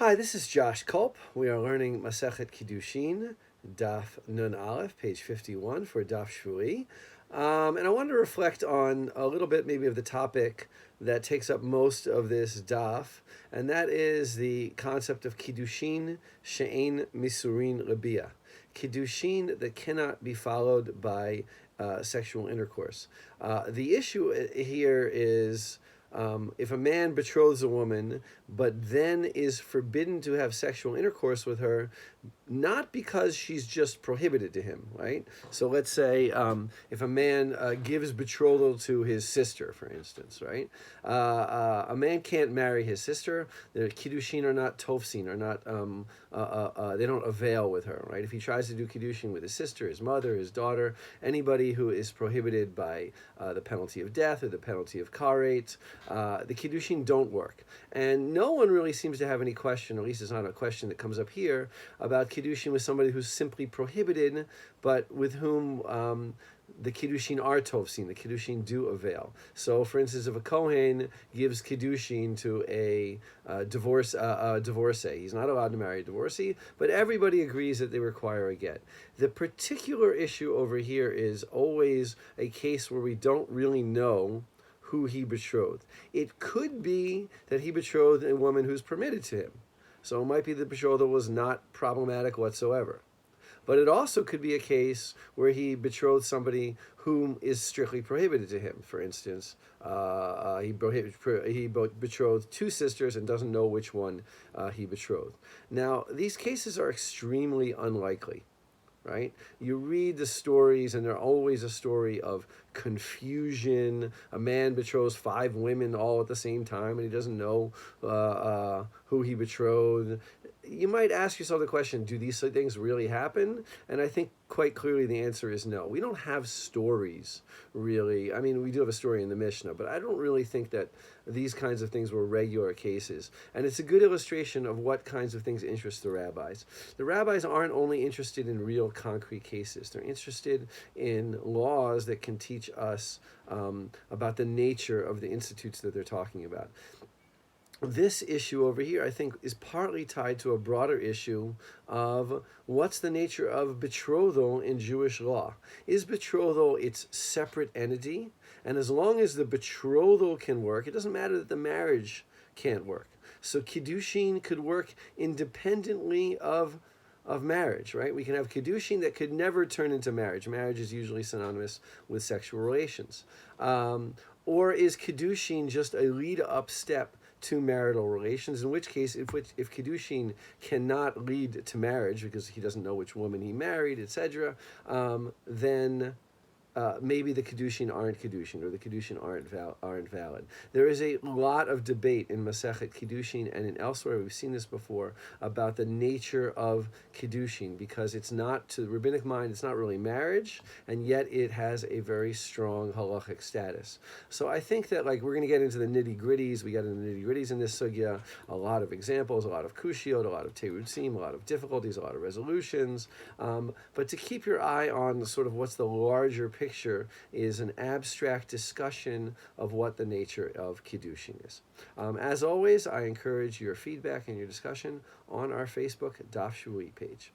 Hi, this is Josh Kulp. We are learning Masechet Kiddushin Daf Nun Aleph, page 51 for Daf Shevui. And I want to reflect on a little bit maybe of the topic that takes up most of this daf, and that is the concept of Kiddushin She'ein Misurin Rabia. Kiddushin that cannot be followed by sexual intercourse. The issue here is if a man betroths a woman, but then is forbidden to have sexual intercourse with her, not because she's just prohibited to him, right? So let's say if a man gives betrothal to his sister, for instance, right? A man can't marry his sister. The kiddushin are not tofsin, are not they don't avail with her, right? If he tries to do kiddushin with his sister, his mother, his daughter, anybody who is prohibited by the penalty of death or the penalty of karet, the kiddushin don't work. And no one really seems to have any question, at least it's not a question that comes up here, about kiddushin with somebody who's simply prohibited, but with whom the kiddushin are tofsin, the kiddushin do avail. So, for instance, if a kohen gives kiddushin to a divorcee, he's not allowed to marry a divorcee, but everybody agrees that they require a get. The particular issue over here is always a case where we don't really know who he betrothed. It could be that he betrothed a woman who's permitted to him. So it might be the betrothal was not problematic whatsoever. But it also could be a case where he betrothed somebody whom is strictly prohibited to him. For instance, he betrothed two sisters and doesn't know which one he betrothed. Now, these cases are extremely unlikely, right? You read the stories and they're always a story of confusion. A man betroths 5 women all at the same time and he doesn't know who he betrothed. You might ask yourself the question, do these things really happen? And I think quite clearly the answer is no. We don't have stories, really. I mean, we do have a story in the Mishnah, but I don't really think that these kinds of things were regular cases. And it's a good illustration of what kinds of things interest the rabbis. The rabbis aren't only interested in real concrete cases. They're interested in laws that can teach us about the nature of the institutes that they're talking about. This issue over here, I think, is partly tied to a broader issue of what's the nature of betrothal in Jewish law. Is betrothal its separate entity? And as long as the betrothal can work, it doesn't matter that the marriage can't work. So kiddushin could work independently of marriage, right? We can have kiddushin that could never turn into marriage. Marriage is usually synonymous with sexual relations. Or is kiddushin just a lead-up step to marital relations, in which case, if kiddushin cannot lead to marriage because he doesn't know which woman he married, etc., then maybe the kiddushin aren't kiddushin, or the kiddushin aren't valid. There is a lot of debate in Masechet Kiddushin and in elsewhere, we've seen this before, about the nature of kiddushin, because it's not, to the rabbinic mind, it's not really marriage, and yet it has a very strong halachic status. So I think that, like, we're going to get into the nitty-gritties. We got into the nitty-gritties in this sugya, a lot of examples, a lot of kushiot, a lot of terutzim, a lot of difficulties, a lot of resolutions, but to keep your eye on the sort of what's the larger picture is an abstract discussion of what the nature of kiddushin is. As always, I encourage your feedback and your discussion on our Facebook Daf Shevui page.